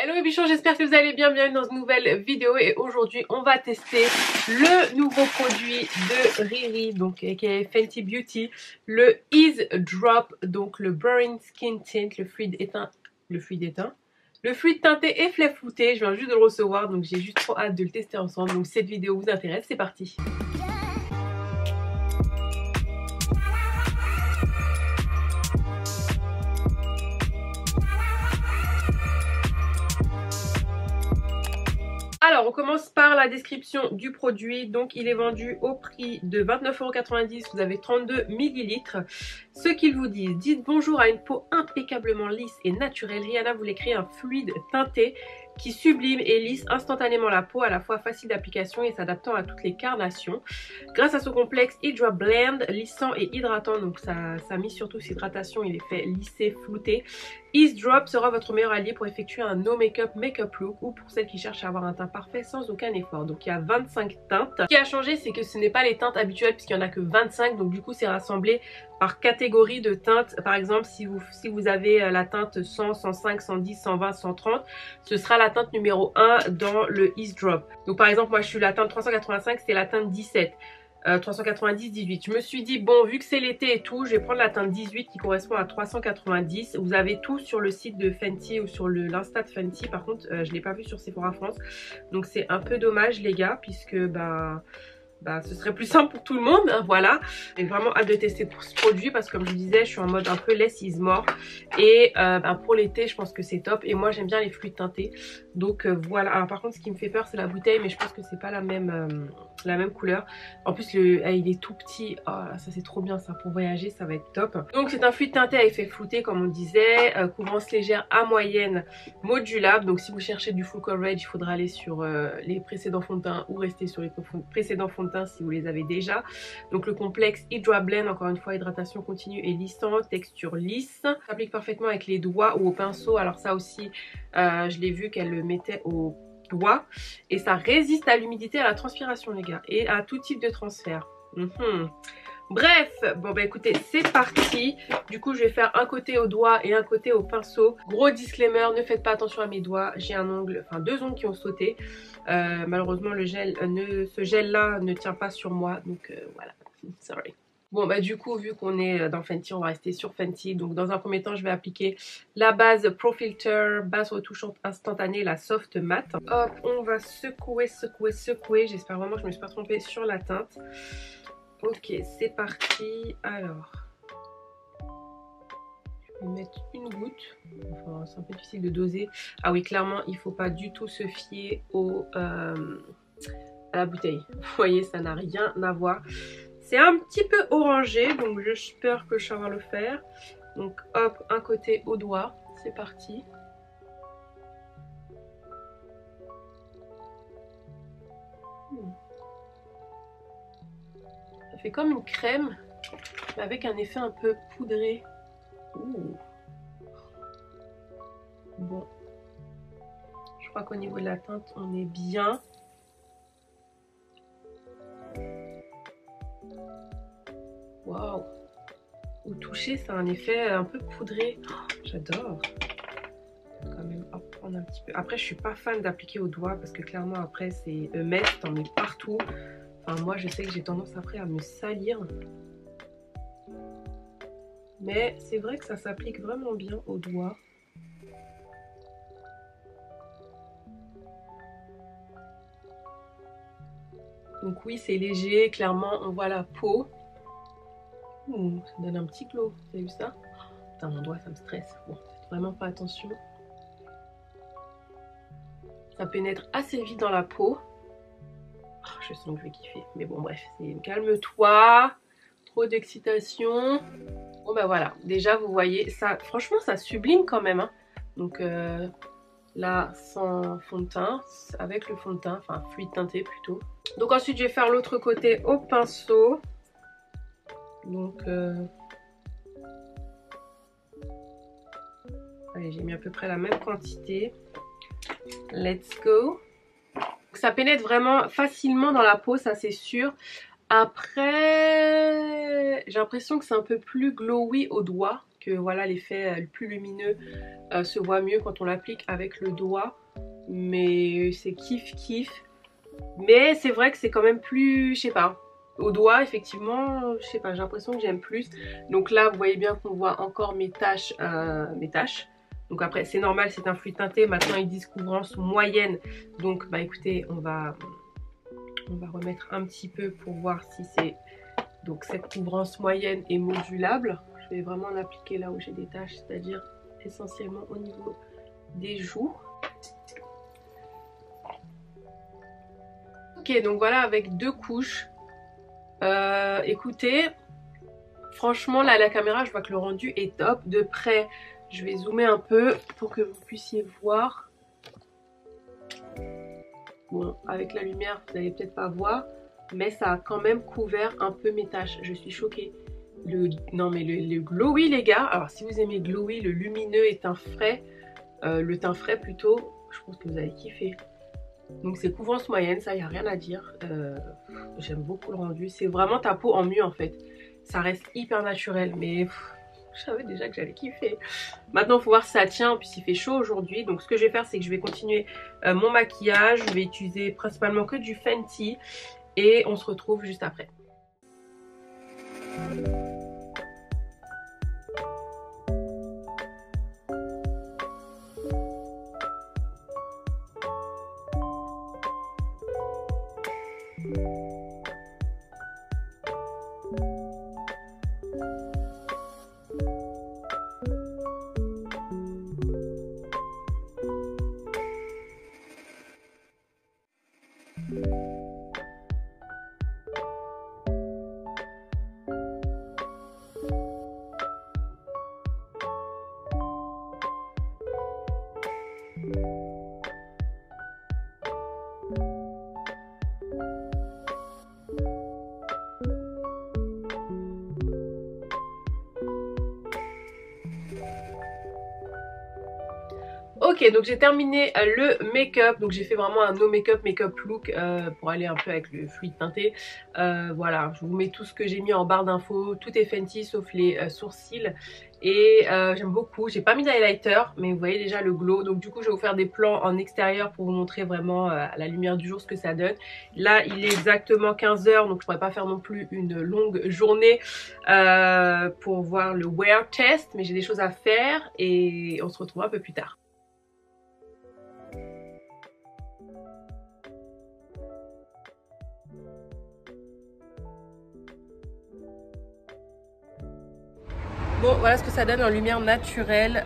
Hello les bichons, j'espère que vous allez bien, bienvenue dans une nouvelle vidéo et aujourd'hui on va tester le nouveau produit de Riri, donc aka Fenty Beauty, le Ease Drop, donc le Blurring Skin Tint, le fluide teinté et flouté. Je viens juste de le recevoir donc j'ai juste trop hâte de le tester ensemble, donc cette vidéo vous intéresse, c'est parti. Alors on commence par la description du produit. Donc il est vendu au prix de 29,90 €. Vous avez 32 ml. Ce qu'ils vous disent: dites bonjour à une peau impeccablement lisse et naturelle. Rihanna voulait créer un fluide teinté qui sublime et lisse instantanément la peau, à la fois facile d'application et s'adaptant à toutes les carnations. Grâce à son complexe Hydra Blend, lissant et hydratant, donc ça mise surtout cette hydratation, il est fait lisser, flouter. Ease Drop sera votre meilleur allié pour effectuer un no make-up look ou pour celles qui cherchent à avoir un teint parfait sans aucun effort. Donc il y a 25 teintes. Ce qui a changé, c'est que ce n'est pas les teintes habituelles puisqu'il n'y en a que 25, donc du coup c'est rassemblé par catégorie de teintes. Par exemple, si vous avez la teinte 100, 105, 110, 120, 130, ce sera la teinte numéro 1 dans le Ease Drop. Donc par exemple, moi je suis la teinte 385, c'est la teinte 17. 390, 18. Je me suis dit bon, vu que c'est l'été et tout, je vais prendre la teinte 18 qui correspond à 390. Vous avez tout sur le site de Fenty ou sur l'insta de Fenty. Par contre je l'ai pas vu sur Sephora France, donc c'est un peu dommage les gars, puisque ce serait plus simple pour tout le monde, hein, voilà. J'ai vraiment hâte de tester pour ce produit parce que comme je vous disais, je suis en mode un peu less is more. Et pour l'été, je pense que c'est top. Et moi, j'aime bien les fluides teintés. Donc voilà. Alors par contre, ce qui me fait peur, c'est la bouteille, mais je pense que c'est pas la même couleur. En plus, il est tout petit. Oh, ça c'est trop bien ça. Pour voyager, ça va être top. Donc c'est un fluide teinté à effet flouté, comme on disait. Couvrance légère à moyenne, modulable. Donc si vous cherchez du full coverage, il faudra aller sur les précédents fonds de teint ou rester sur les précédents fonds de teint si vous les avez déjà. Donc le complexe Hydra Blend, encore une fois, hydratation continue et lissante, texture lisse, s'applique parfaitement avec les doigts ou au pinceau. Alors ça aussi je l'ai vu qu'elle le mettait au doigt et ça résiste à l'humidité et à la transpiration les gars, et à tout type de transfert. Bref, bon bah écoutez, c'est parti. Du coup je vais faire un côté au doigt et un côté au pinceau. Gros disclaimer, ne faites pas attention à mes doigts, j'ai un ongle, enfin deux ongles qui ont sauté. Malheureusement le gel, ce gel là ne tient pas sur moi, donc voilà, sorry. Bon bah du coup, vu qu'on est dans Fenty, on va rester sur Fenty. Donc dans un premier temps, je vais appliquer la base Pro Filter, base retouchante instantanée, la Soft Matte. Hop, on va secouer, secouer, secouer. J'espère vraiment que je ne me suis pas trompée sur la teinte. Ok, c'est parti. Alors, je vais mettre une goutte. Enfin, c'est un peu difficile de doser. Ah oui, clairement, il ne faut pas du tout se fier à la bouteille. Vous voyez, ça n'a rien à voir. C'est un petit peu orangé, donc j'espère que ça va le faire. Donc hop, un côté au doigt, c'est parti. Ça fait comme une crème, mais avec un effet un peu poudré. Ouh. Bon, je crois qu'au niveau de la teinte, on est bien. Waouh! Au toucher, ça a un effet un peu poudré. Oh, j'adore. Quand même prendre un petit peu. Après, je suis pas fan d'appliquer au doigt parce que clairement, après, c'est mess, t'en mets partout. Enfin, moi, je sais que j'ai tendance après à me salir. Mais c'est vrai que ça s'applique vraiment bien au doigt. Donc oui, c'est léger. Clairement, on voit la peau. Ça donne un petit glow, vous avez vu ça? Putain, mon doigt ça me stresse. Bon, faites vraiment pas attention. Ça pénètre assez vite dans la peau. Oh, je sens que je vais kiffer. Mais bon bref, calme-toi. Trop d'excitation. Bon bah voilà, déjà vous voyez, ça, franchement ça sublime quand même. Hein. Donc là, sans fond de teint, avec le fond de teint, enfin fluide teinté plutôt. Donc ensuite je vais faire l'autre côté au pinceau. Donc allez, j'ai mis à peu près la même quantité. Let's go. Ça pénètre vraiment facilement dans la peau, ça c'est sûr. Après, j'ai l'impression que c'est un peu plus glowy au doigt. que voilà, l'effet plus lumineux se voit mieux quand on l'applique avec le doigt. Mais c'est kiff. Mais c'est vrai que c'est quand même plus, je sais pas, au doigt effectivement, je sais pas, j'ai l'impression que j'aime plus. Donc là vous voyez bien qu'on voit encore mes taches. Donc après c'est normal, c'est un fluide teinté. Maintenant ils disent couvrance moyenne. Donc bah écoutez, on va remettre un petit peu pour voir si c'est... Donc cette couvrance moyenne est modulable. Je vais vraiment l'appliquer là où j'ai des taches, c'est-à-dire essentiellement au niveau des joues. Ok, donc voilà, avec 2 couches. Écoutez, franchement là à la caméra je vois que le rendu est top. De près je vais zoomer un peu pour que vous puissiez voir. Bon, avec la lumière vous n'allez peut-être pas voir, mais ça a quand même couvert un peu mes taches. Je suis choquée. Non mais le glowy les gars, alors si vous aimez glowy, le lumineux et teint frais, le teint frais plutôt, je pense que vous allez kiffer. Donc c'est couvrance moyenne, ça y a rien à dire. J'aime beaucoup le rendu, c'est vraiment ta peau en mieux en fait. Ça reste hyper naturel, mais je savais déjà que j'allais kiffer. Maintenant il faut voir si ça tient, puis il fait chaud aujourd'hui. Donc ce que je vais faire c'est que je vais continuer mon maquillage. Je vais utiliser principalement que du Fenty et on se retrouve juste après. Ok, donc j'ai terminé le make-up, donc j'ai fait vraiment un no make-up look pour aller un peu avec le fluide teinté. Voilà, je vous mets tout ce que j'ai mis en barre d'infos, tout est Fenty sauf les sourcils. Et j'aime beaucoup, j'ai pas mis d'highlighter mais vous voyez déjà le glow. Donc du coup je vais vous faire des plans en extérieur pour vous montrer vraiment à la lumière du jour ce que ça donne. Là il est exactement 15 h, donc je pourrais pas faire non plus une longue journée pour voir le wear test. Mais j'ai des choses à faire et on se retrouve un peu plus tard. Bon, voilà ce que ça donne en lumière naturelle.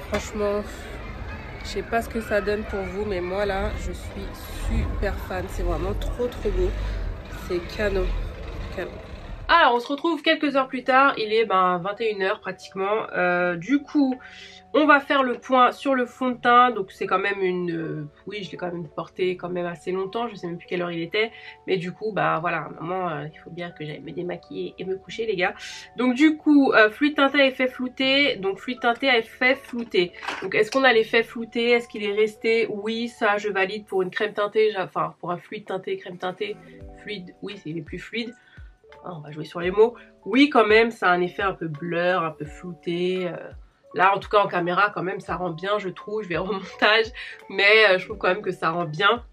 Franchement, je sais pas ce que ça donne pour vous, mais moi là, je suis super fan. C'est vraiment trop beau. C'est canon. Alors, on se retrouve quelques heures plus tard. Il est 21 h pratiquement. Du coup, on va faire le point sur le fond de teint. Donc c'est quand même une... oui, je l'ai quand même porté quand même assez longtemps. Je sais même plus quelle heure il était. Mais du coup, bah voilà, à un moment, il faut bien que j'aille me démaquiller et me coucher les gars. Donc du coup, fluide teinté à effet flouté. Donc fluide teinté à effet flouté. Donc est-ce qu'on a l'effet flouté? Est-ce qu'il est resté? Oui, ça je valide pour une crème teintée. Enfin, pour un fluide teinté, crème teintée. Fluide, oui, c'est les plus fluides. On va jouer sur les mots. Oui, quand même, ça a un effet un peu blur, un peu flouté. Là, en tout cas, en caméra, quand même, ça rend bien, je trouve. Je vais en montage, mais je trouve quand même que ça rend bien.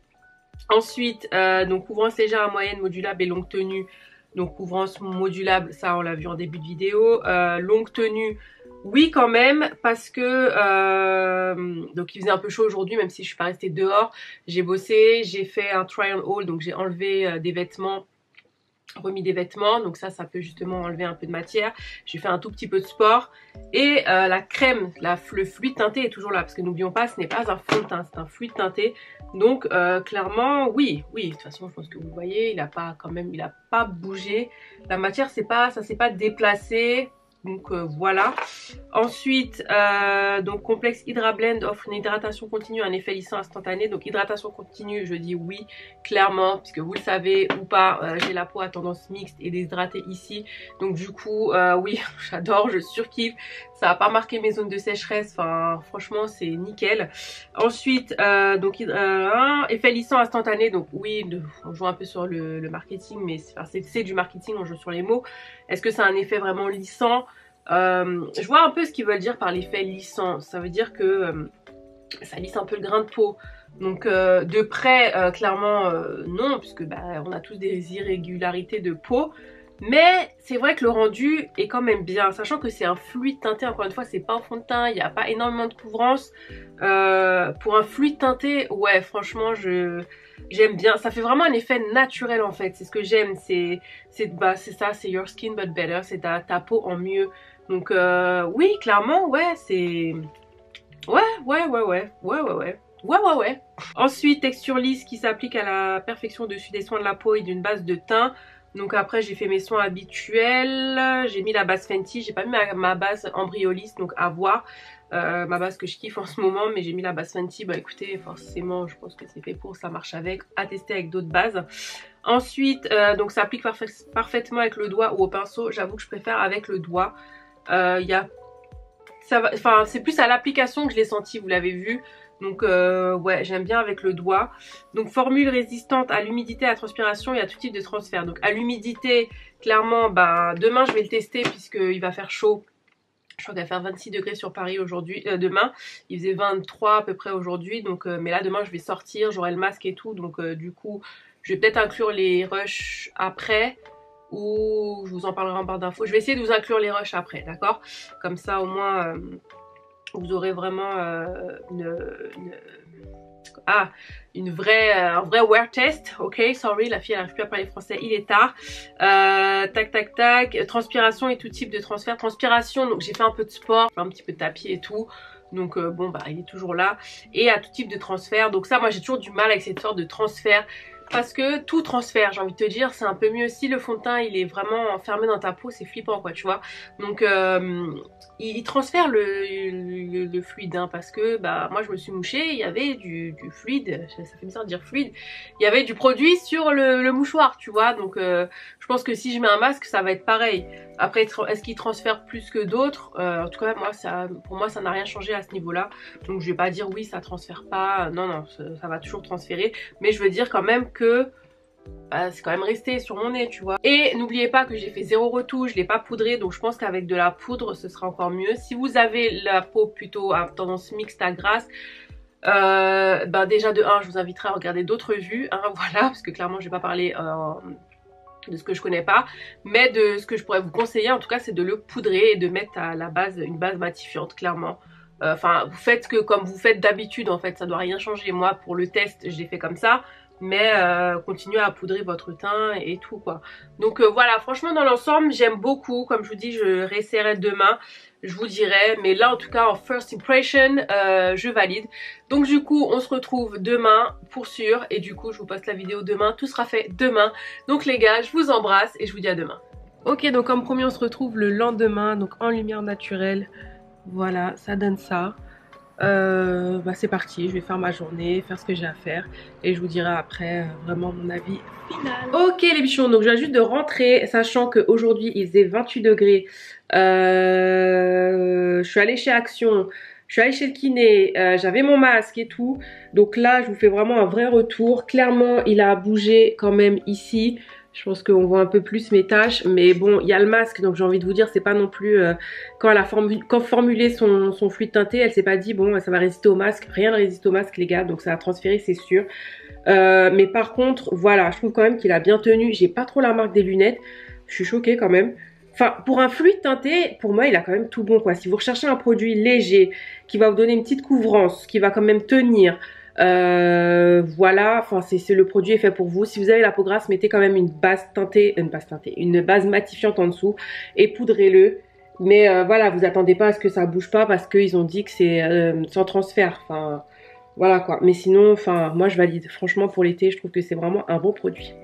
Ensuite, donc couvrance légère à moyenne, modulable et longue tenue. Donc couvrance modulable, ça, on l'a vu en début de vidéo. Longue tenue, oui, quand même, parce que donc il faisait un peu chaud aujourd'hui, même si je suis pas restée dehors. J'ai bossé, j'ai fait un try on haul, donc j'ai enlevé des vêtements, remis des vêtements, donc ça peut justement enlever un peu de matière. J'ai fait un tout petit peu de sport et la crème, le fluide teinté est toujours là, parce que n'oublions pas, ce n'est pas un fond de teint, c'est un fluide teinté. Donc clairement oui, de toute façon je pense que vous voyez, il a pas bougé, la matière ça s'est pas déplacé. Donc voilà. Ensuite, donc complexe Hydra Blend offre une hydratation continue, un effet lissant instantané. Donc hydratation continue, je dis oui, clairement, puisque vous le savez ou pas, j'ai la peau à tendance mixte et déshydratée ici. Donc du coup, oui, j'adore, je surkiffe. Ça n'a pas marqué mes zones de sécheresse, enfin franchement c'est nickel. Ensuite, donc effet lissant instantané, donc oui, on joue un peu sur le marketing, mais c'est du marketing, on joue sur les mots. Est-ce que c'est un effet vraiment lissant? Je vois un peu ce qu'ils veulent dire par l'effet lissant. Ça veut dire que ça lisse un peu le grain de peau. Donc de près, clairement non, puisque bah, on a tous des irrégularités de peau. Mais c'est vrai que le rendu est quand même bien, sachant que c'est un fluide teinté, encore une fois c'est pas un fond de teint, il n'y a pas énormément de couvrance. Pour un fluide teinté, ouais franchement j'aime bien, ça fait vraiment un effet naturel en fait, c'est ce que j'aime, c'est ça, c'est your skin but better, c'est ta peau en mieux. Donc oui clairement ouais c'est... Ouais. Ensuite, texture lisse qui s'applique à la perfection dessus des soins de la peau et d'une base de teint. Donc après j'ai fait mes soins habituels, j'ai mis la base Fenty, j'ai pas mis ma base Embryolisse, donc à voir. Ma base que je kiffe en ce moment, mais j'ai mis la base Fenty, bah écoutez forcément je pense que c'est fait pour, ça marche avec, à tester avec d'autres bases. Ensuite donc ça applique parfaitement avec le doigt ou au pinceau, j'avoue que je préfère avec le doigt. C'est plus à l'application que je l'ai senti, vous l'avez vu. Donc ouais, j'aime bien avec le doigt. Donc formule résistante à l'humidité, à la transpiration et à tout type de transfert. Donc à l'humidité, clairement, bah, demain je vais le tester puisqu'il va faire chaud. Je crois qu'il va faire 26 degrés sur Paris aujourd'hui, demain. Il faisait 23 à peu près aujourd'hui. Donc, mais là demain je vais sortir, j'aurai le masque et tout. Donc du coup, je vais peut-être inclure les rushs après. Ou je vous en parlerai en barre d'infos. Je vais essayer de vous inclure les rushs après, d'accord? Comme ça au moins... vous aurez vraiment un vrai wear test, ok, sorry, la fille elle n'arrive plus à parler français, il est tard. Tac, transpiration et tout type de transfert. Transpiration, donc j'ai fait un peu de sport, un petit peu de tapis et tout. Donc bon bah il est toujours là. Et à tout type de transfert, donc ça moi j'ai toujours du mal avec cette sorte de transfert. Parce que tout transfert, j'ai envie de te dire, c'est un peu mieux. Si le fond de teint il est vraiment enfermé dans ta peau, c'est flippant quoi, tu vois. Donc il transfère le fluide, hein, parce que bah moi je me suis mouchée, il y avait du fluide, ça fait bizarre de dire fluide, il y avait du produit sur le mouchoir, tu vois. Donc je pense que si je mets un masque, ça va être pareil. Après, est-ce qu'il transfère plus que d'autres? En tout cas, pour moi, ça n'a rien changé à ce niveau-là. Donc, je vais pas dire oui, ça transfère pas. Non, ça va toujours transférer. Mais je veux dire quand même que bah, c'est quand même resté sur mon nez, tu vois. Et n'oubliez pas que j'ai fait 0 retouche, je l'ai pas poudré. Donc, je pense qu'avec de la poudre, ce sera encore mieux. Si vous avez la peau plutôt à tendance mixte à grasse, bah déjà de 1, je vous inviterai à regarder d'autres vues. Hein, voilà, parce que clairement, je vais pas parler... de ce que je connais pas, mais de ce que je pourrais vous conseiller en tout cas c'est de le poudrer et de mettre à la base une base matifiante clairement. Enfin vous faites comme vous faites d'habitude en fait, ça doit rien changer. Moi pour le test j'ai fait comme ça, mais continuez à poudrer votre teint et tout quoi. Donc voilà, franchement dans l'ensemble j'aime beaucoup, comme je vous dis je réessayerai demain, je vous dirai, mais là en tout cas en first impression je valide. Donc du coup on se retrouve demain pour sûr, et du coup je vous poste la vidéo demain, tout sera fait demain. Donc les gars je vous embrasse et je vous dis à demain. Ok, donc comme promis on se retrouve le lendemain, donc en lumière naturelle. Voilà, ça donne ça. Bah c'est parti, je vais faire ma journée, faire ce que j'ai à faire et je vous dirai après vraiment mon avis final. Ok les bichons, donc je viens juste de rentrer, sachant qu'aujourd'hui il faisait 28 degrés. Je suis allée chez Action, je suis allée chez le kiné, j'avais mon masque et tout. Donc là je vous fais vraiment un vrai retour. Clairement il a bougé quand même ici. Je pense qu'on voit un peu plus mes taches, mais bon, il y a le masque, donc j'ai envie de vous dire, c'est pas non plus... quand elle a formulé son fluide teinté, elle s'est pas dit, bon, ça va résister au masque. Rien ne résiste au masque, les gars, donc ça a transféré, c'est sûr. Mais par contre, voilà, je trouve quand même qu'il a bien tenu. J'ai pas trop la marque des lunettes. Je suis choquée quand même. Enfin, pour un fluide teinté, pour moi, il a quand même tout bon, quoi. Si vous recherchez un produit léger, qui va vous donner une petite couvrance, qui va quand même tenir... voilà, enfin c'est le produit est fait pour vous. Si vous avez la peau grasse, mettez quand même une base teintée, une base matifiante en dessous et poudrez-le. Mais voilà, vous attendez pas à ce que ça bouge pas parce qu'ils ont dit que c'est sans transfert. Enfin voilà quoi. Mais sinon, enfin moi je valide. Franchement pour l'été, je trouve que c'est vraiment un bon produit.